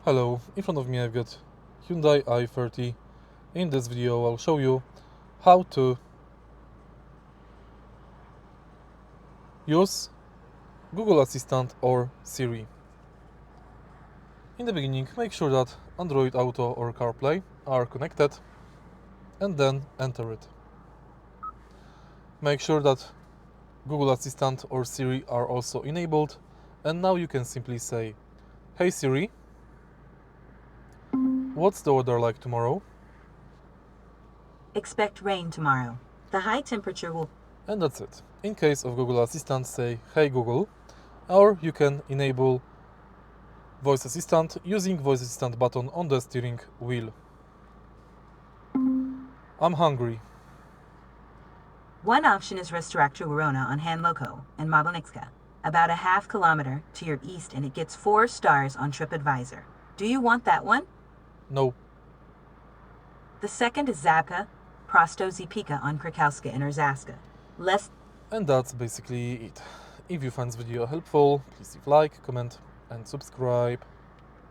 Hello, in front of me I've got Hyundai i30. In this video I'll show you how to use Google Assistant or Siri. In the beginning, make sure that Android Auto or CarPlay are connected and then enter it. Make sure that Google Assistant or Siri are also enabled, and now you can simply say, "Hey Siri, what's the weather like tomorrow?" Expect rain tomorrow. The high temperature will... And that's it. In case of Google Assistant, say, "Hey Google," or you can enable Voice Assistant using Voice Assistant button on the steering wheel. I'm hungry. One option is Restaurant Verona on Han Loco and Mabonixka, about a half kilometer to your east, and it gets 4 stars on TripAdvisor. Do you want that one? No. The second is Zabka, Prosto Zipika on Krakowska and Erzaska. And that's basically it. If you find this video helpful, please leave like, comment and subscribe.